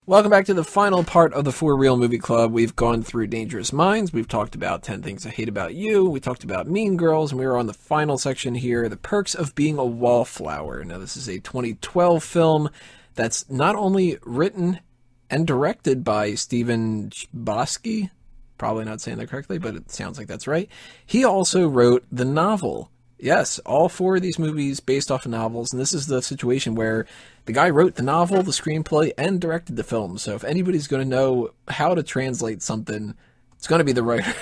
Welcome back to the final part of the For Real Movie Club. We've gone through Dangerous Minds. We've talked about 10 Things I Hate About You. We talked about Mean Girls, and we are on the final section here, The Perks of Being a Wallflower. Now, this is a 2012 film that's not only written and directed by Stephen Chbosky, probably not saying that correctly, but it sounds like that's right. He also wrote the novel. Yes, all four of these movies based off of novels, and this is the situation where the guy wrote the novel, the screenplay, and directed the film. So if anybody's going to know how to translate something, it's going to be the writer.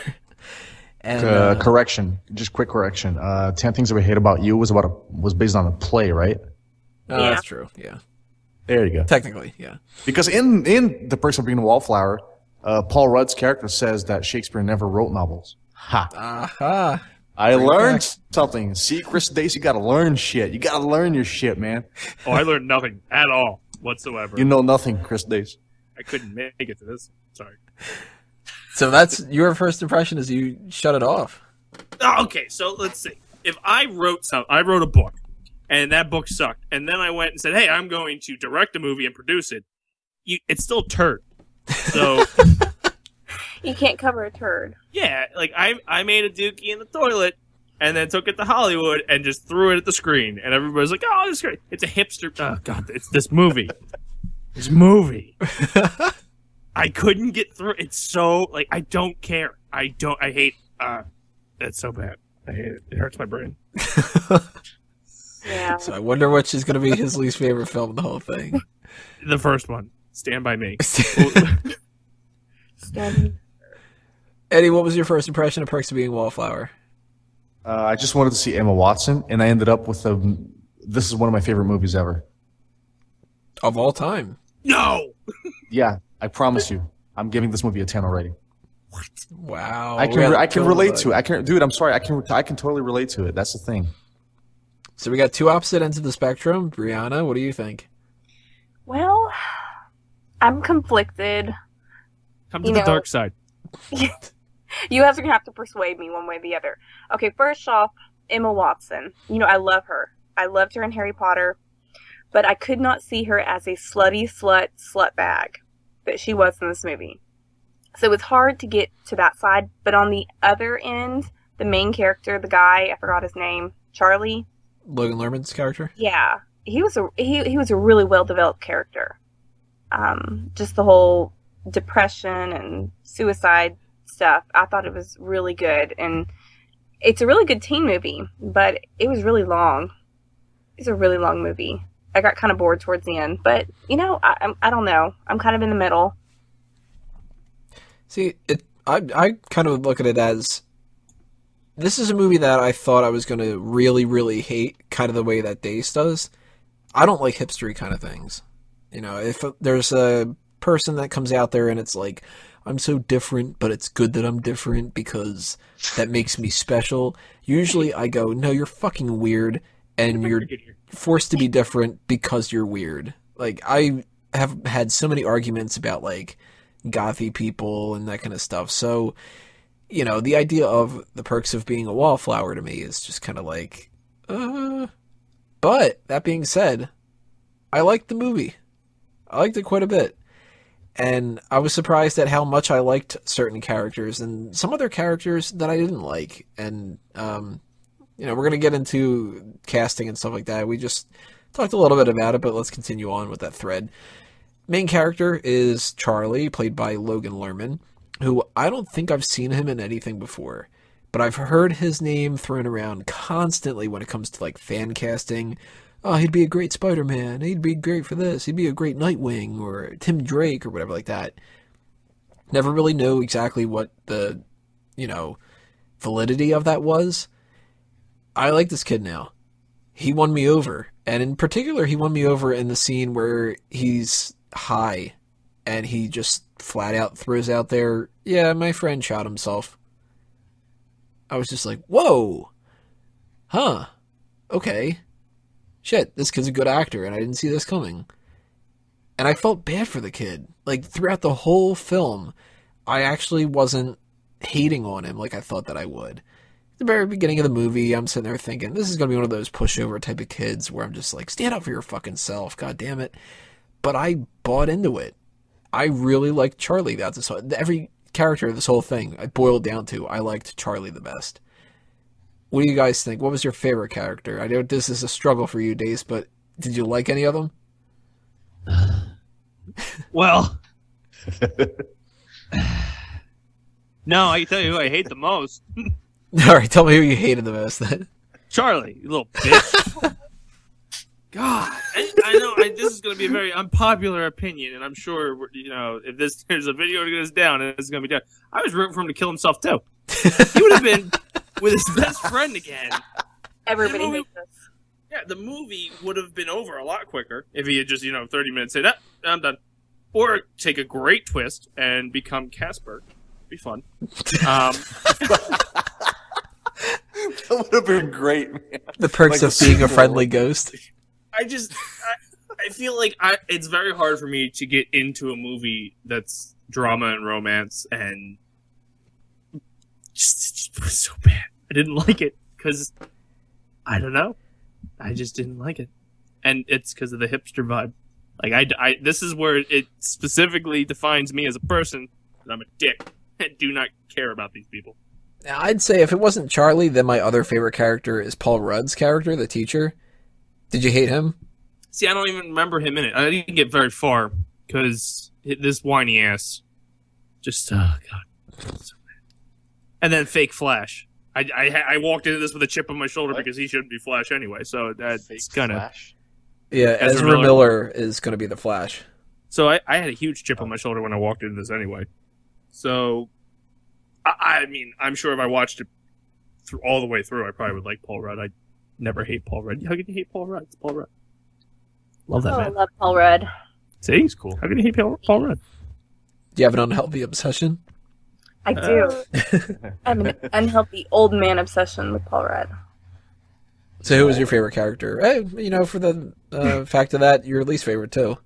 And correction, just quick correction. 10 Things I Hate About You was based on a play, right? Oh, yeah. That's true. Yeah. There you go. Technically, yeah. Because in The Perks of Being a Wallflower, Paul Rudd's character says that Shakespeare never wrote novels. Ha. Aha. I learned something. See, Chris Dace, you gotta learn shit. You gotta learn your shit, man. Oh, I learned nothing at all whatsoever. You know nothing, Chris Dace. I couldn't make it to this. Sorry. So that's your first impression is you shut it off. Oh, okay, so let's see. If I wrote a book, and that book sucked, and then I went and said, hey, I'm going to direct a movie and produce it, it's still turd. So... You can't cover a turd. Yeah, like I made a dookie in the toilet and then took it to Hollywood and just threw it at the screen. And everybody's like, oh, this is great. It's a hipster. Oh, God, it's this movie. This movie. I couldn't get through. It's so, like, I don't care. I hate, it's so bad. I hate it. It hurts my brain. Yeah. So I wonder which is going to be his least favorite film of the whole thing. The first one. Stand By Me. Eddie, what was your first impression of Perks of Being a Wallflower? I just wanted to see Emma Watson, and I ended up with this is one of my favorite movies ever. Of all time? No! Yeah, I promise you. I'm giving this movie a 10 already. What? Wow. I can relate to it. Dude, I'm sorry. I can totally relate to it. That's the thing. So we got two opposite ends of the spectrum. Briana, what do you think? Well, I'm conflicted. Come to the dark side. You guys are going to have to persuade me one way or the other. Okay, first off, Emma Watson. I love her. I loved her in Harry Potter. But I could not see her as a slutty slut bag that she was in this movie. So it was hard to get to that side. But on the other end, the main character, the guy, I forgot his name, Charlie. Logan Lerman's character? Yeah. He was a really well-developed character. Just the whole depression and suicide stuff. I thought it was really good, and it's a really good teen movie, but it was really long. It's a really long movie. I got kind of bored towards the end, but I don't know. I'm kind of in the middle. See, I kind of look at it as this is a movie that I thought I was going to really, really hate, kind of the way that Dace does. I don't like hipstery kind of things. If there's a person that comes out there and it's like, I'm so different, but it's good that I'm different because that makes me special. Usually I go, no, you're fucking weird and you're forced to be different because you're weird. Like, I have had so many arguments about, like, gothy people and that kind of stuff. So, the idea of The Perks of Being a Wallflower to me is just kind of like, But, that being said, I liked the movie. I liked it quite a bit. And I was surprised at how much I liked certain characters and some other characters that I didn't like. And, we're going to get into casting and stuff like that. We just talked a little bit about it, but let's continue on with that thread. Main character is Charlie, played by Logan Lerman, who I don't think I've seen him in anything before. But I've heard his name thrown around constantly when it comes to, like, fan casting. Oh, he'd be a great Spider-Man. He'd be great for this. He'd be a great Nightwing or Tim Drake or whatever like that. Never really know exactly what the, validity of that was. I like this kid now. He won me over. And in particular, he won me over in the scene where he's high and he just flat out throws out there, yeah, my friend shot himself. I was just like, whoa. Huh. Okay. Shit, this kid's a good actor, and I didn't see this coming. And I felt bad for the kid. Like, throughout the whole film, I actually wasn't hating on him like I thought that I would. At the very beginning of the movie, I'm sitting there thinking, this is going to be one of those pushover type of kids where I'm just like, stand up for your fucking self, god damn it. But I bought into it. I really liked Charlie. Every character of this whole thing, I boiled down to, I liked Charlie the best. What do you guys think? What was your favorite character? I know this is a struggle for you, Dace, but did you like any of them? Well, no, I can tell you who I hate the most. All right, tell me who you hated the most then. Charlie, you little bitch. God, I know this is going to be a very unpopular opinion, and I'm sure, if there's a video that goes down, and it's going to be done. I was rooting for him to kill himself, too. He would have been with his best friend again. Everybody hates us. Yeah, the movie would have been over a lot quicker if he had just, 30 minutes said, I'm done. Or take a great twist and become Casper. Be fun. That would have been great, man. The perks of being a friendly ghost. I feel like it's very hard for me to get into a movie that's drama and romance, and just it was so bad. I didn't like it because I don't know. I just didn't like it, and it's because of the hipster vibe. Like this is where it specifically defines me as a person. That I'm a dick and do not care about these people. I'd say if it wasn't Charlie, then my other favorite character is Paul Rudd's character, the teacher. Did you hate him? See, I don't even remember him in it. I didn't get very far because this whiny ass just, oh God. So and then fake Flash. I walked into this with a chip on my shoulder because he shouldn't be Flash anyway, so that's kind of... Yeah, Ezra Miller is going to be the Flash. So I had a huge chip on my shoulder when I walked into this anyway. So, I mean, I'm sure if I watched it all the way through, I probably would like Paul Rudd. I never hate Paul Rudd. How can you hate Paul Rudd? It's Paul Rudd. Love that man. I love Paul Rudd. See, he's cool. How can you hate Paul Rudd? Do you have an unhealthy obsession? I do. I have an unhealthy old man obsession with Paul Rudd. So who was your favorite character? Hey, for the fact of that, your least favorite too.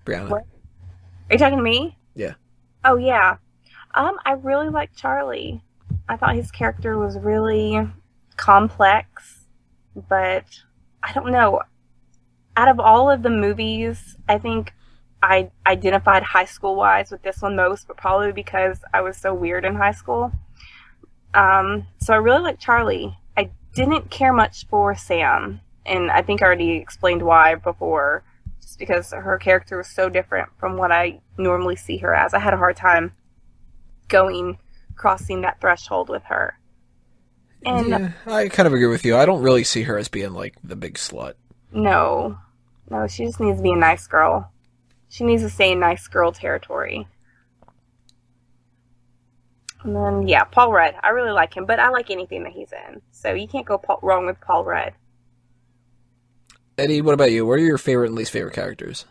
Briana. What? Are you talking to me? Yeah. Oh, yeah. I really liked Charlie. I thought his character was really complex, but I don't know. Out of all of the movies, I think I identified high school-wise with this one most, but probably because I was so weird in high school. So I really liked Charlie. I didn't care much for Sam, and I think I already explained why before, just because her character was so different from what I normally see her as. I had a hard time crossing that threshold with her. And yeah, I kind of agree with you. I don't really see her as being like the big slut. No, she just needs to be a nice girl. She needs to stay in nice girl territory. And then, yeah, Paul Rudd. I really like him, but I like anything that he's in. So you can't go wrong with Paul Rudd. Eddie, what about you? What are your favorite and least favorite characters?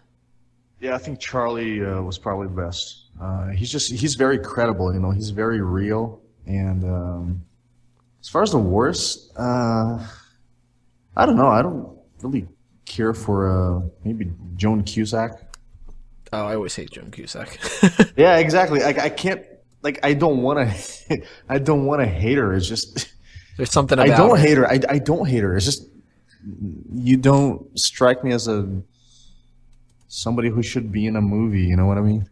Yeah, I think Charlie was probably the best. He's very credible, he's very real. And as far as the worst, I don't know. I don't really care for maybe Joan Cusack. Oh, I always hate Joan Cusack. Yeah, exactly. I can't. I don't want to. I don't want to hate her. It's just there's something about I don't her. hate her. I don't hate her. It's just you don't strike me as somebody who should be in a movie. You know what I mean?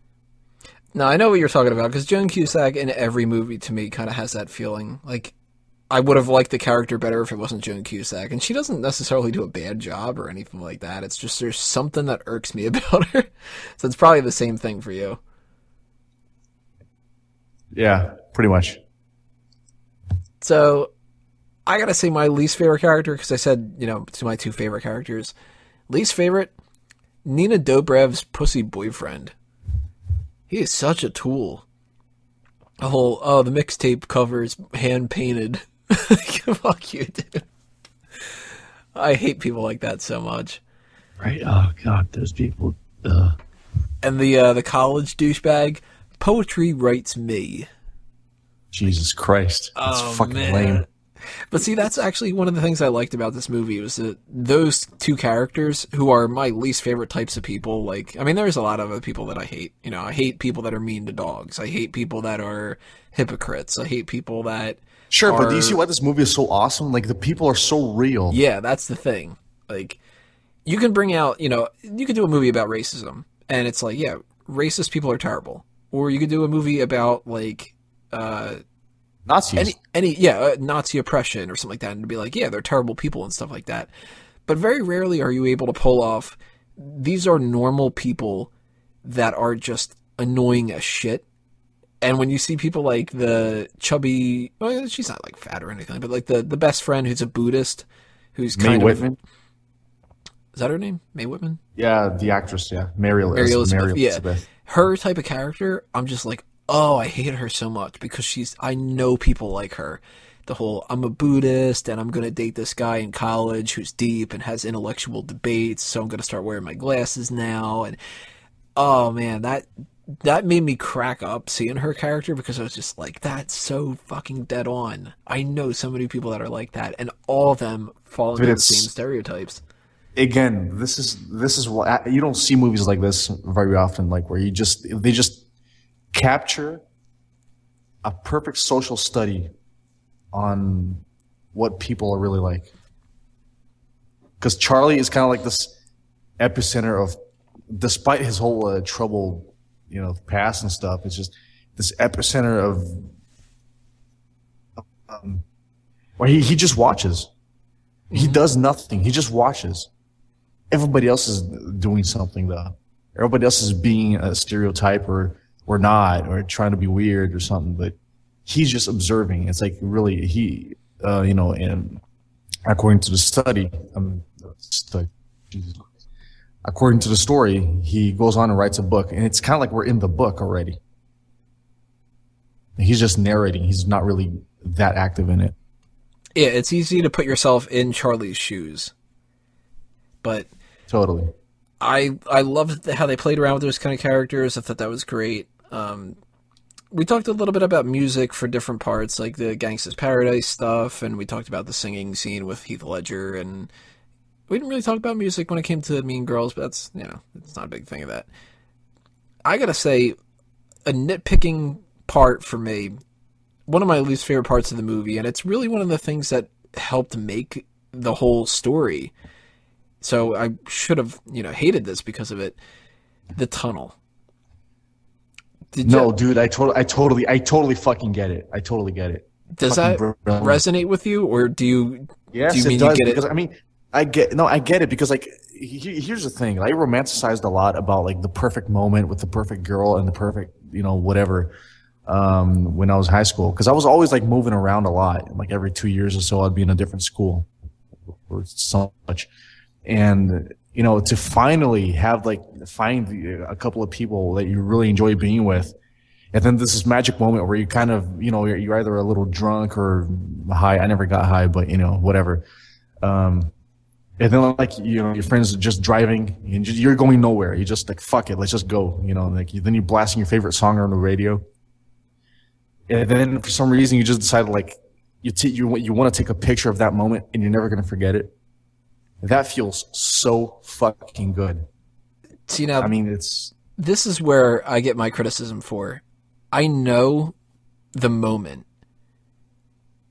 No, I know what you're talking about because Joan Cusack in every movie to me kind of has that feeling. Like I would have liked the character better if it wasn't Joan Cusack, and she doesn't necessarily do a bad job or anything like that. It's just there's something that irks me about her. So it's probably the same thing for you. Yeah, pretty much. So I gotta say my least favorite character because I said to my two favorite characters. Least favorite, Nina Dobrev's pussy boyfriend. He is such a tool. The whole the mixtape cover is hand painted. Fuck you, dude. I hate people like that so much. Right? Oh God, those people. And the college douchebag, poetry writes me. Jesus Christ, that's fucking lame. But see, that's actually one of the things I liked about this movie was that those two characters, who are my least favorite types of people, there's a lot of other people that I hate. I hate people that are mean to dogs. I hate people that are hypocrites. I hate people that Sure, but do you see why this movie is so awesome? Like, the people are so real. Yeah, that's the thing. Like, you can bring out, you could do a movie about racism, and it's like, yeah, racist people are terrible. Or you could do a movie about like Nazis. Nazi oppression or something like that, and it'd be like, yeah, they're terrible people and stuff like that. But very rarely are you able to pull off, these are normal people that are just annoying as shit. And when you see people like the chubby, well, she's not like fat or anything, but like the best friend who's a Buddhist, who's Mae kind Whitman. Is that her name? Mae Whitman? Yeah, the actress, yeah. Mary Elizabeth. Yeah. Elizabeth. Her type of character, I'm just like, oh, I hate her so much because I know people like her. The whole, I'm a Buddhist and I'm going to date this guy in college who's deep and has intellectual debates, so I'm going to start wearing my glasses now. And oh man, that made me crack up seeing her character because I was just like, that's so fucking dead on. I know so many people that are like that, and all of them fall into the same stereotypes. Again, this is what you don't see movies like this very often, like where they just capture a perfect social study on what people are really like. Because Charlie is kind of like this epicenter of, despite his whole troubled, past and stuff, it's just this epicenter of where he just watches. He does nothing. He just watches. Everybody else is doing something though. Everybody else is being a stereotype or not, or trying to be weird or something, but he's just observing. It's like really and according to the study, according to the story, he goes on and writes a book, and it's kind of like we're in the book already. He's just narrating. He's not really that active in it. Yeah, it's easy to put yourself in Charlie's shoes. But totally. I loved how they played around with those kind of characters. I thought that was great. We talked a little bit about music for different parts, like the Gangsta's Paradise stuff, and we talked about the singing scene with Heath Ledger, and we didn't really talk about music when it came to Mean Girls, but that's, it's not a big thing of that. I gotta say, a nitpicking part for me, one of my least favorite parts of the movie, and it's really one of the things that helped make the whole story. So I should have, hated this because of it. The tunnel. Dude, I totally fucking get it. I totally get it. Does that resonate with you, or do you? Yes, do you mean it does. You get because, it? I mean, I get it because like here's the thing. I romanticized a lot about like the perfect moment with the perfect girl and the perfect, whatever. When I was in high school, because I was always like moving around a lot. Like every 2 years or so, I'd be in a different school or so much. And to finally find a couple of people that you really enjoy being with, and then this magic moment where you kind of you're either a little drunk or high. I never got high, but whatever. And then like your friends are just driving and you're going nowhere. You just like, fuck it, let's just go. Then you're blasting your favorite song on the radio, and then for some reason you just decide like you want to take a picture of that moment and you're never gonna forget it. That feels so fucking good. See, now, I mean, this is where I get my criticism for. I know the moment,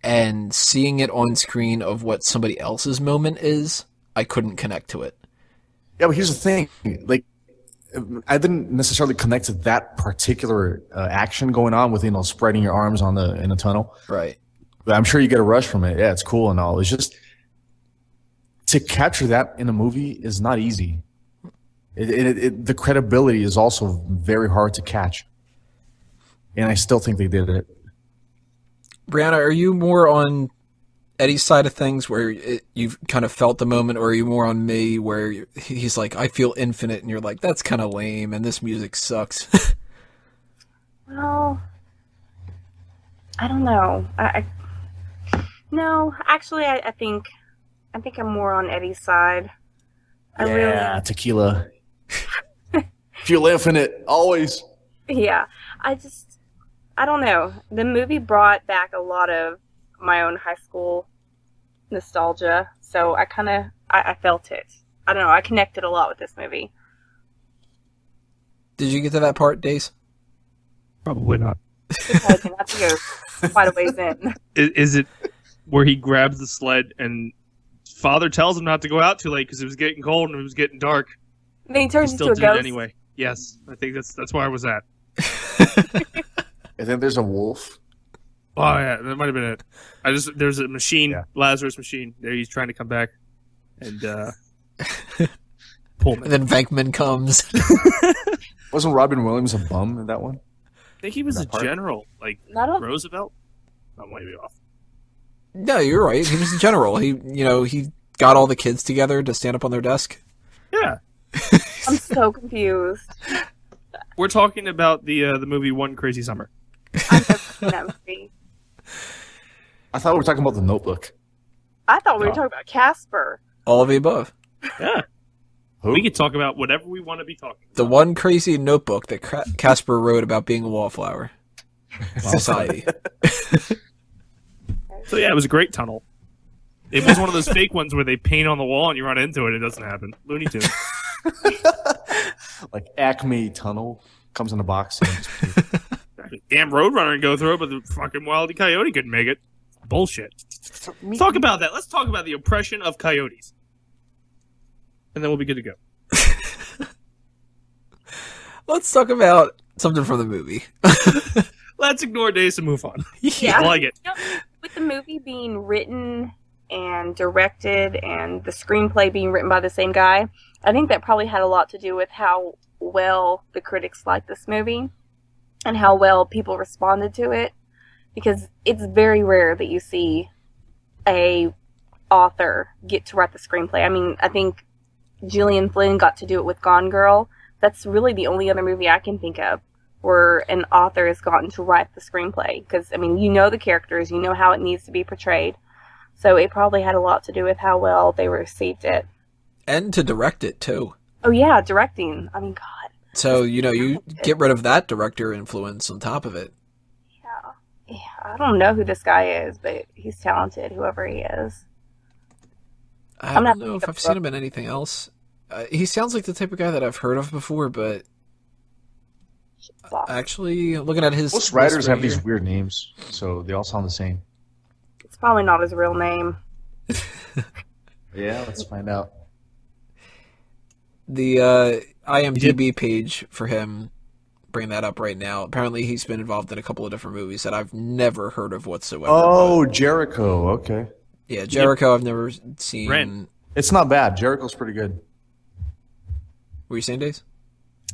and seeing it on screen of what somebody else's moment is, I couldn't connect to it. Yeah, but here's the thing. Like, I didn't necessarily connect to that particular action going on with, spreading your arms in a tunnel. Right. But I'm sure you get a rush from it. Yeah, it's cool and all. It's just, to capture that in a movie is not easy. The credibility is also very hard to catch. And I still think they did it. Briana, are you more on Eddie's side of things where you've kind of felt the moment, or are you more on me where he's like, I feel infinite, and you're like, that's kind of lame, and this music sucks? Well, I don't know. No, actually, I think I'm more on Eddie's side. Tequila. Feel infinite, always. Yeah, I don't know. The movie brought back a lot of my own high school nostalgia, so I felt it. I don't know, I connected a lot with this movie. Did you get to that part, Dace? Probably not. Because you have to go quite a ways in. Is it where he grabs the sled and father tells him not to go out too late because it was getting cold and it was getting dark? Then he turns He into still a did it ghost. anyway. Yes, I think that's where I was at. And then there's a wolf. Oh yeah, that might have been it. There's a machine, Lazarus machine. There, he's trying to come back, and Pullman. And then Venkman comes. Wasn't Robin Williams a bum in that one? I think he was a general, like Roosevelt. I might be off. No, you're right. He was a general. He got all the kids together to stand up on their desk. Yeah. I'm so confused. We're talking about the movie One Crazy Summer. I've never seen that movie. I thought we were talking about The Notebook. I thought we were talking about Casper. All of the above. Yeah. Who? We can talk about whatever we want to be talking about. The one crazy notebook that Casper wrote about being a wallflower. Society. So yeah, it was a great tunnel. It was one of those fake ones where they paint on the wall and you run into it. It doesn't happen. Looney Tunes. Like Acme Tunnel comes in a box. Damn Roadrunner can go through it, but the fucking Wile E. Coyote couldn't make it. Bullshit. Let's talk about that. Let's talk about the oppression of coyotes. And then we'll be good to go. Let's talk about something from the movie. Let's ignore Dace and move on. Yeah. I like it. With the movie being written and directed and the screenplay being written by the same guy, I think that probably had a lot to do with how well the critics liked this movie and how well people responded to it. Because it's very rare that you see a author get to write the screenplay. I mean, I think Gillian Flynn got to do it with Gone Girl. That's really the only other movie I can think of where an author has gotten to write the screenplay. Because, I mean, you know the characters, you know how it needs to be portrayed. So it probably had a lot to do with how well they received it. And to direct it, too. Oh, yeah, directing. I mean, God. So, you get rid of that director influence on top of it. Yeah, I don't know who this guy is, but he's talented, whoever he is. I don't know if I've seen him in anything else. He sounds like the type of guy that I've heard of before, but actually, looking at his... Most writers have these weird names, so they all sound the same. It's probably not his real name. Yeah, let's find out. The IMDb page for him, bring that up right now. Apparently, he's been involved in a couple of different movies that I've never heard of whatsoever. Oh, Jericho. Okay. Yeah, Jericho I've never seen. Rent. It's not bad. Jericho's pretty good. Were you saying, Dace?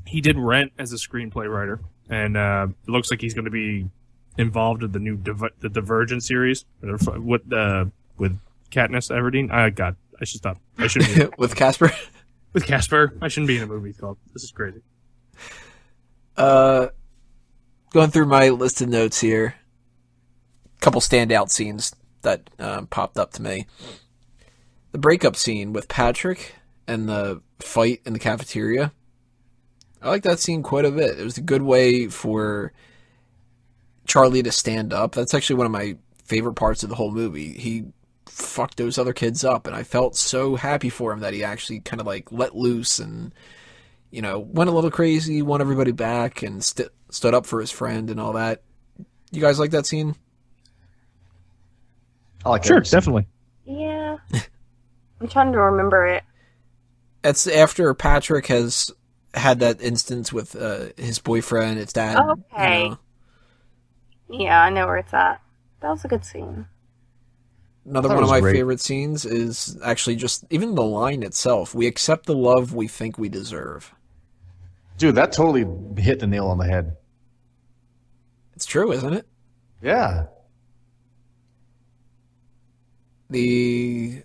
He did Rent as a screenplay writer, and it looks like he's going to be involved in the new the Divergent series with Katniss Everdeen. God, I should stop. I shouldn't be with Casper. With Casper, I shouldn't be in a movie called. This is crazy. Going through my list of notes here, a couple standout scenes that popped up to me. The breakup scene with Patrick and the fight in the cafeteria. I like that scene quite a bit. It was a good way for Charlie to stand up. That's actually one of my favorite parts of the whole movie. He fucked those other kids up, and I felt so happy for him that he actually kind of like let loose and, went a little crazy, won everybody back, and stood up for his friend and all that. You guys like that scene? I like Sure, that scene. definitely. Yeah. I'm trying to remember it. It's after Patrick has had that instance with his boyfriend, its dad. Okay. Yeah, I know where it's at. That was a good scene. Another one of my favorite scenes is actually just even the line itself. We accept the love we think we deserve. Dude, that totally hit the nail on the head. It's true, isn't it? Yeah. The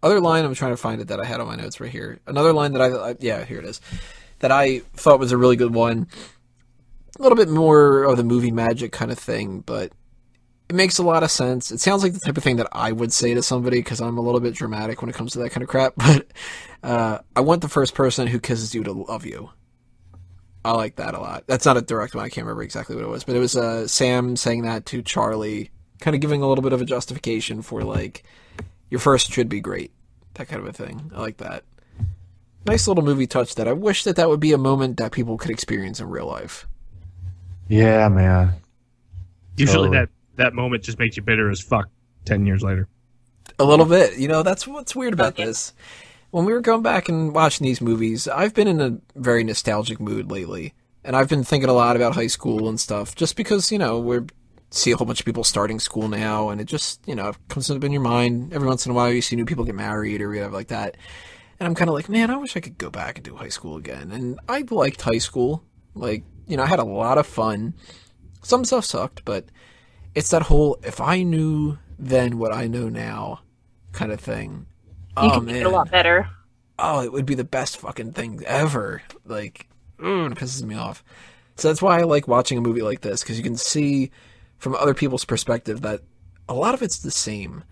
other line, I'm trying to find it that I had on my notes right here. Another line that here it is, that I thought was a really good one. A little bit more of the movie magic kind of thing, but it makes a lot of sense. It sounds like the type of thing that I would say to somebody because I'm a little bit dramatic when it comes to that kind of crap, but I want the first person who kisses you to love you. I like that a lot. That's not a direct one. I can't remember exactly what it was, but it was Sam saying that to Charlie, kind of giving a little bit of a justification for, like, your first should be great. That kind of a thing. I like that. Nice little movie touch that I wish that would be a moment that people could experience in real life. Yeah, man. Usually that moment just makes you bitter as fuck 10 years later. A little bit. That's what's weird about this. when we were going back and watching these movies, I've been in a very nostalgic mood lately. And I've been thinking a lot about high school and stuff, just because, we see a whole bunch of people starting school now, and it just, comes up in your mind. Every once in a while, you see new people get married or whatever like that. And I'm kind of like, man, I wish I could go back and do high school again. And I liked high school. Like, I had a lot of fun. Some stuff sucked, but it's that whole, if I knew then what I know now kind of thing. You could make it a lot better. Oh, it would be the best fucking thing ever. Like, it pisses me off. So that's why I like watching a movie like this, because you can see from other people's perspective that a lot of it's the same.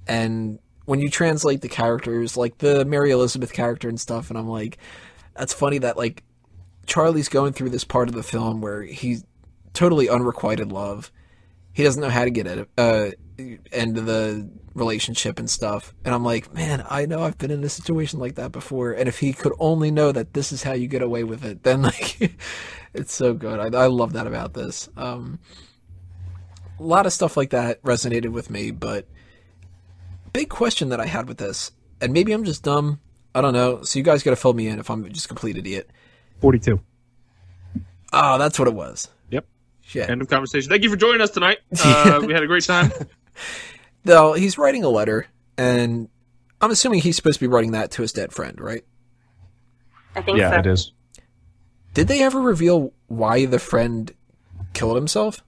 And when you translate the characters, like the Mary Elizabeth character and stuff, and I'm like, that's funny that, like, Charlie's going through this part of the film where he's totally unrequited love. He doesn't know how to get into the relationship and stuff. And I'm like, man, I know I've been in a situation like that before. And if he could only know that this is how you get away with it, then, like, it's so good. I love that about this. A lot of stuff like that resonated with me, but big question that I had with this, and maybe I'm just dumb, I don't know, so you guys gotta fill me in if I'm just a complete idiot. 42. Oh, that's what it was. Yep. Shit. End of conversation. Thank you for joining us tonight. We had a great time. Though he's writing a letter, and I'm assuming he's supposed to be writing that to his dead friend, right? I think so. Yeah, it is. Did they ever reveal why the friend killed himself?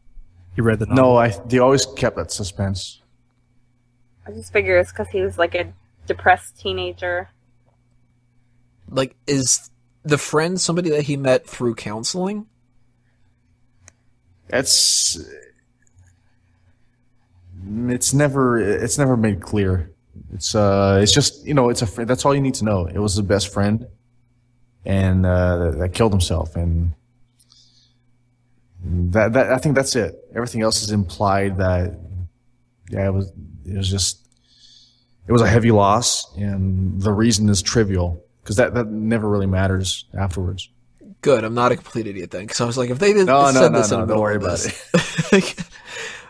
You read the novel? No, they always kept that suspense. I just figure it's because he was like a depressed teenager. Like, is the friend somebody that he met through counseling? It's never made clear. It's just, it's a friend. That's all you need to know. It was his best friend, and that killed himself, and that I think that's it. Everything else is implied that, yeah, it was a heavy loss, and the reason is trivial, because that never really matters afterwards. Good, I'm not a complete idiot then, because I was like, if they said this in the middle of this.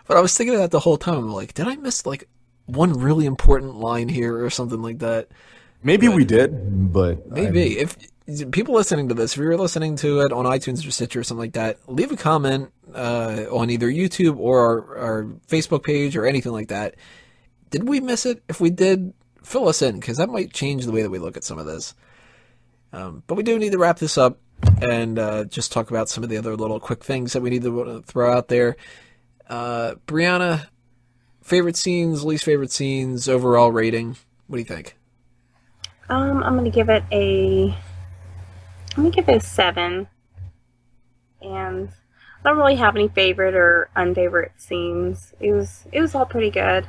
But I was thinking of that the whole time. I'm like, did I miss, like, one really important line here or something like that? Maybe we did, but... Maybe. If people listening to this, if you're listening to it on iTunes or Stitcher or something like that, leave a comment on either YouTube or our Facebook page or anything like that. Did we miss it? If we did, fill us in, because that might change the way that we look at some of this. But we do need to wrap this up and just talk about some of the other little quick things that we need to throw out there. Briana, favorite scenes, least favorite scenes, overall rating. What do you think? I'm gonna give it a 7. And I don't really have any favorite or unfavorite scenes. It was all pretty good.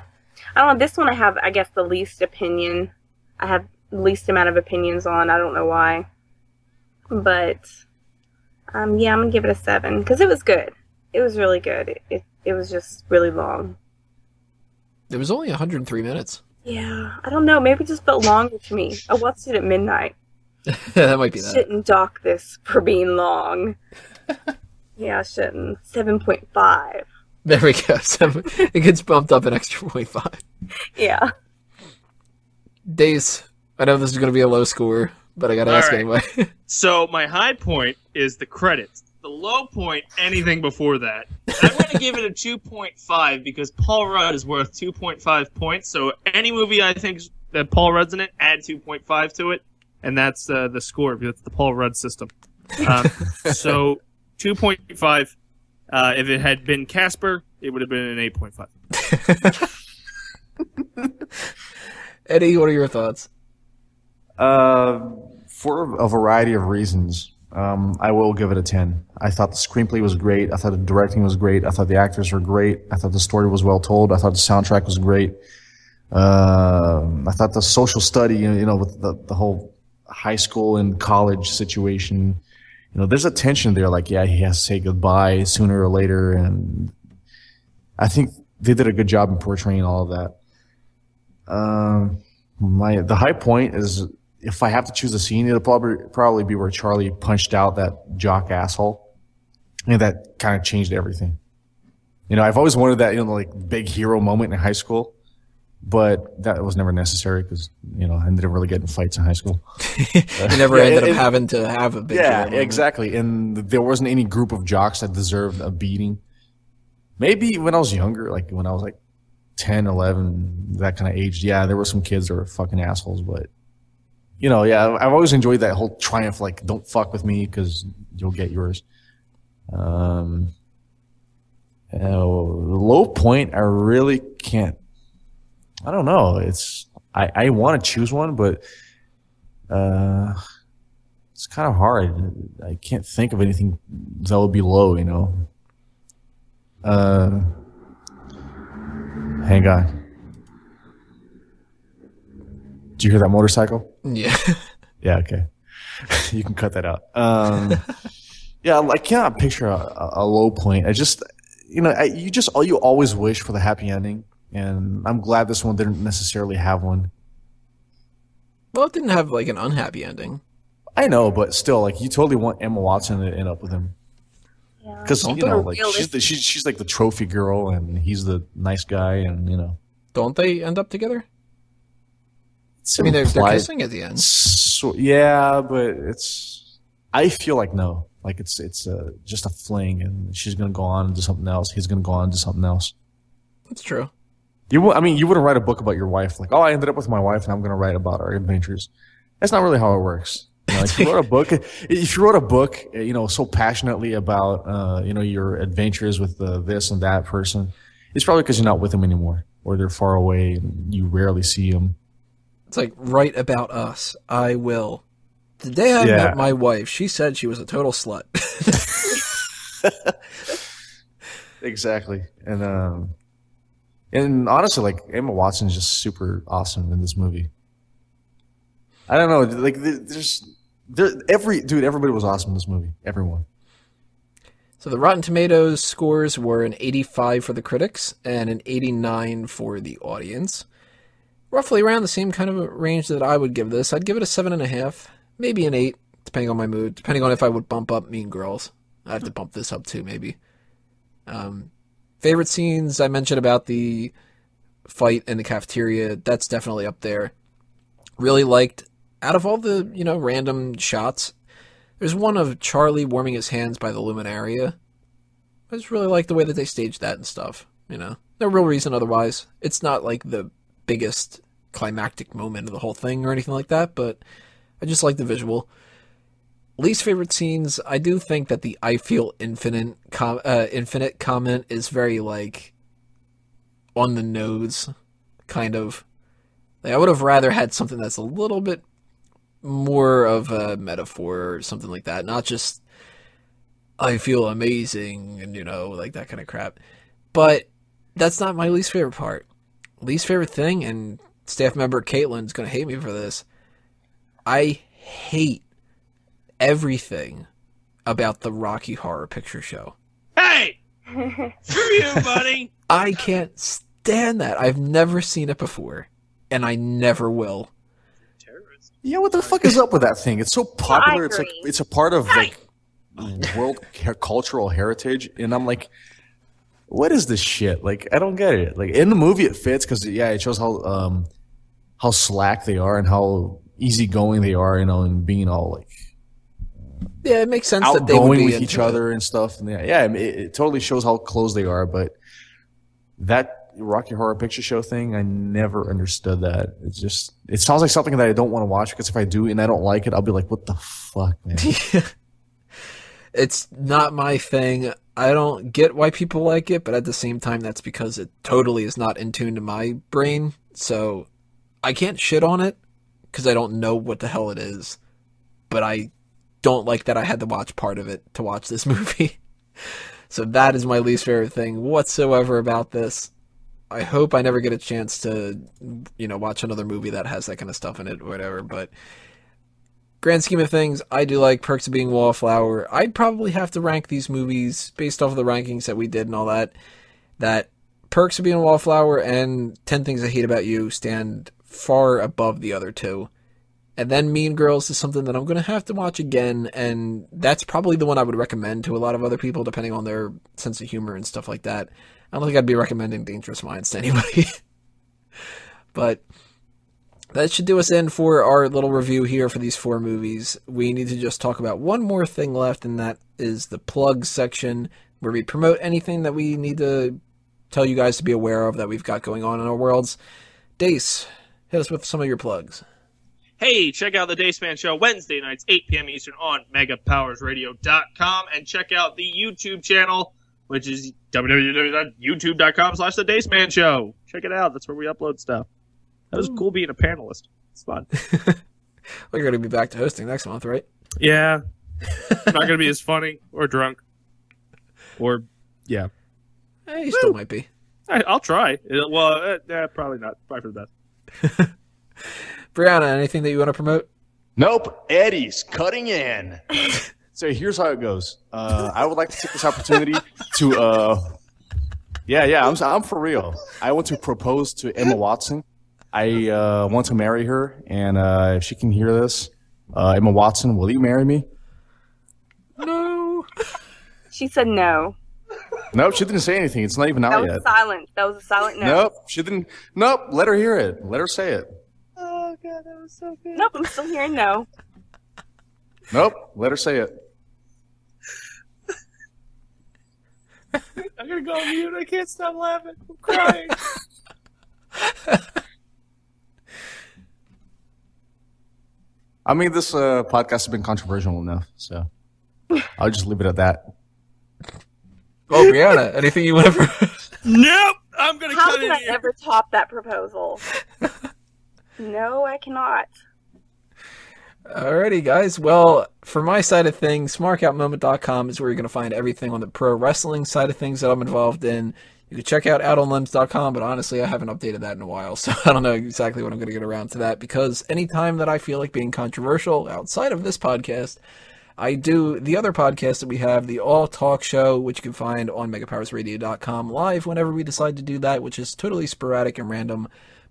I don't know, this one I have, I guess, the least opinion. I have the least amount of opinions on. I don't know why. But yeah, I'm gonna give it a 7 because it was good. It was really good. It was just really long. It was only 103 minutes. Yeah, I don't know. Maybe it just felt longer to me. I watched it at midnight. That might be that. Shouldn't dock this for being long. Yeah, I shouldn't. 7.5. There we go. It gets bumped up an extra 0.5. Yeah. Dace, I know this is going to be a low score, but I got to ask anyway. So my high point is the credits. The low point, anything before that. I'm going to give it a 2.5 because Paul Rudd is worth 2.5 points. So any movie I think that Paul Rudd's in it, add 2.5 to it, and that's the score because it's the Paul Rudd system. So 2.5. If it had been Casper, it would have been an 8.5. Eddie, what are your thoughts? For a variety of reasons, I will give it a 10. I thought the screenplay was great. I thought the directing was great. I thought the actors were great. I thought the story was well told. I thought the soundtrack was great. I thought the social study, with the whole high school and college situation, there's a tension there. Like, yeah, he has to say goodbye sooner or later, and I think they did a good job in portraying all of that. The high point is, if I have to choose a scene, it'll probably be where Charlie punched out that jock asshole, and that kind of changed everything. I've always wanted that, like big hero moment in high school, but that was never necessary because I didn't really get in fights in high school. You never ended up having to have a big hero moment. Exactly. And there wasn't any group of jocks that deserved a beating. Maybe when I was younger, like when I was like 10, 11, that kind of age, yeah, there were some kids that were fucking assholes, but I've always enjoyed that whole triumph, like don't fuck with me because you'll get yours. The low point, I really can't. I don't know. I want to choose one, but it's kind of hard. I can't think of anything that would be low. Hang on. Did you hear that motorcycle? Yeah. Yeah. Okay. You can cut that out. Yeah, I cannot picture a low point. I just, you always wish for the happy ending, and I'm glad this one didn't necessarily have one. Well, it didn't have like an unhappy ending. I know, but still, like you totally want Emma Watson to end up with him. Because she's like the trophy girl, and he's the nice guy, and Don't they end up together? They're kissing at the end. So, yeah, but I feel like no. Like it's just a fling, and she's gonna go on and do something else. He's gonna go on and do something else. That's true. You wouldn't write a book about your wife, like, oh, I ended up with my wife, and I'm gonna write about our adventures. That's not really how it works. If you wrote a book, so passionately about your adventures with this and that person, it's probably because you're not with them anymore, or they're far away and you rarely see them. It's like, write about us. I will. The day I met my wife, she said she was a total slut. Exactly. And honestly, like, Emma Watson's just super awesome in this movie. I don't know, like everybody was awesome in this movie. Everyone. So the Rotten Tomatoes scores were an 85 for the critics and an 89 for the audience. Roughly around the same kind of a range that I would give this. I'd give it a 7.5, maybe an 8, depending on my mood, depending on if I would bump up Mean Girls. I have to bump this up too, maybe. Favorite scenes, I mentioned about the fight in the cafeteria. That's definitely up there. Really liked, out of all the, random shots, there's one of Charlie warming his hands by the Luminaria. I just really like the way that they staged that and stuff, No real reason otherwise. It's not like the biggest climactic moment of the whole thing or anything like that, but I just like the visual. Least favorite scenes, I do think that the I feel infinite comment is very, like, on the nose, kind of. Like, I would have rather had something that's a little bit more of a metaphor or something like that, not just I feel amazing and, like that kind of crap. But that's not my least favorite part. Least favorite thing, and staff member Caitlin's going to hate me for this, I hate everything about the Rocky Horror Picture Show. Hey! Screw you, buddy! I can't stand that. I've never seen it before, and I never will. Yeah, what the fuck is up with that thing? It's so popular. It's like it's a part of like world cultural heritage, and I'm like, what is this shit? Like, I don't get it. Like, in the movie, it fits because it shows how slack they are and how easygoing they are, and being all like, yeah, it makes sense that they would be with each other and stuff. And it totally shows how close they are. But that Rocky Horror Picture Show thing, I never understood that. It sounds like something that I don't want to watch, because if I do and I don't like it, I'll be like, what the fuck, man? It's not my thing. I don't get why people like it, but at the same time, that's because it totally is not in tune to my brain. So I can't shit on it because I don't know what the hell it is. But I don't like that I had to watch part of it to watch this movie. So that is my least favorite thing whatsoever about this. I hope I never get a chance to, watch another movie that has that kind of stuff in it or whatever. But grand scheme of things, I do like Perks of Being Wallflower. I'd probably have to rank these movies based off of the rankings that we did and all that. That Perks of Being Wallflower and 10 Things I Hate About You stand far above the other two. And then Mean Girls is something that I'm going to have to watch again, and that's probably the one I would recommend to a lot of other people, depending on their sense of humor and stuff like that. I don't think I'd be recommending Dangerous Minds to anybody. But that should do us in for our little review here for these 4 movies. We need to just talk about one more thing left, and that is the plug section, where we promote anything that we need to tell you guys to be aware of that we've got going on in our worlds. Dace, hit us with some of your plugs. Hey, check out the Dace Man Show Wednesday nights, 8 p.m. Eastern on megapowersradio.com, and check out the YouTube channel, which is www.youtube.com/the Dace Man Show. Check it out. That's where we upload stuff. That was cool being a panelist. It's fun. Well, you're going to be back to hosting next month, right? Yeah. Not going to be as funny or drunk. Or, yeah. You still might be. I'll try. Well, probably not. Probably for the best. Briana, anything that you want to promote? Nope. Eddie's cutting in. So here's how it goes. I would like to take this opportunity to, I'm for real. I want to propose to Emma Watson. I want to marry her, and if she can hear this, Emma Watson, will you marry me? No. She said no. Nope, she didn't say anything. It's not even out yet. Silent. That was a silent no. Nope, she didn't. Nope, let her hear it. Let her say it. Oh, God, that was so good. Nope, I'm still hearing no. Nope, let her say it. I'm going to go on mute. I can't stop laughing. I'm crying. I mean, this podcast has been controversial enough, so I'll just leave it at that. Oh, Briana, anything you want to... Nope! I'm going to How cut can it I here. ever top that proposal? No, I cannot. Alrighty, guys. Well, for my side of things, smarkoutmoment.com is where you're going to find everything on the pro wrestling side of things that I'm involved in. You can check out outonlimbs.com, but honestly, I haven't updated that in a while, so I don't know exactly when I'm going to get around to that, because anytime that I feel like being controversial outside of this podcast, I do the other podcast that we have, the All Talk Show, which you can find on megapowersradio.com live whenever we decide to do that, which is totally sporadic and random.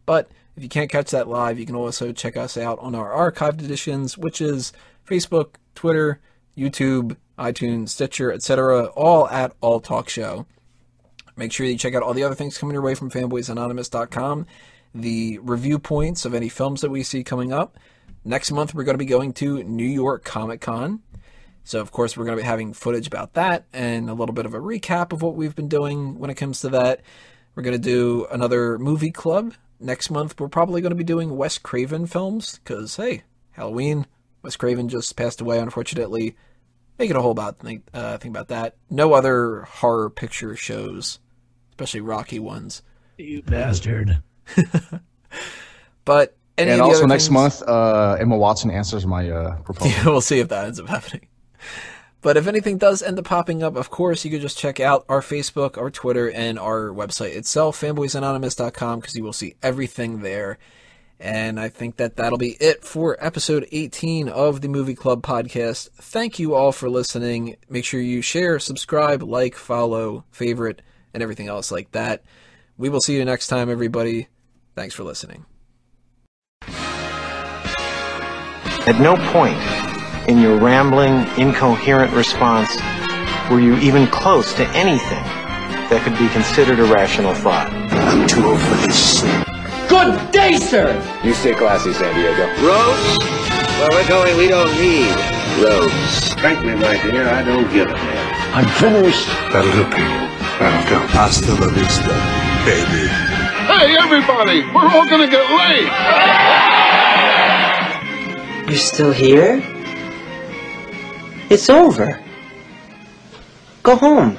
But if you can't catch that live, you can also check us out on our archived editions, which is Facebook, Twitter, YouTube, iTunes, Stitcher, etc., all at All Talk Show. Make sure you check out all the other things coming your way from fanboysanonymous.com, the review points of any films that we see coming up. Next month, we're going to be going to New York Comic Con. So, of course, we're going to be having footage about that and a little bit of a recap of what we've been doing when it comes to that. We're going to do another movie club. Next month, we're probably going to be doing Wes Craven films because, hey, Halloween, Wes Craven just passed away, unfortunately. Making a whole thing about that. No other horror picture shows, especially Rocky ones. You bastard. But and also next month, Emma Watson answers my proposal. Yeah, we'll see if that ends up happening. But if anything does end up popping up, of course, you can just check out our Facebook, our Twitter, and our website itself, fanboysanonymous.com, because you will see everything there. And I think that that'll be it for episode 18 of the Movie Club podcast. Thank you all for listening. Make sure you share, subscribe, like, follow, favorite, and everything else like that. We will see you next time, everybody. Thanks for listening. At no point in your rambling, incoherent response were you even close to anything that could be considered a rational thought. I'm too old for this shit. Good day, sir! You stay classy, San Diego. Roads? Where we're going, we don't need roads. Frankly, my dear, I don't give a damn. I'm finished. That'll do, people. That'll do. Hasta la vista, baby. Hey, everybody! We're all gonna get laid! You're still here? It's over. Go home.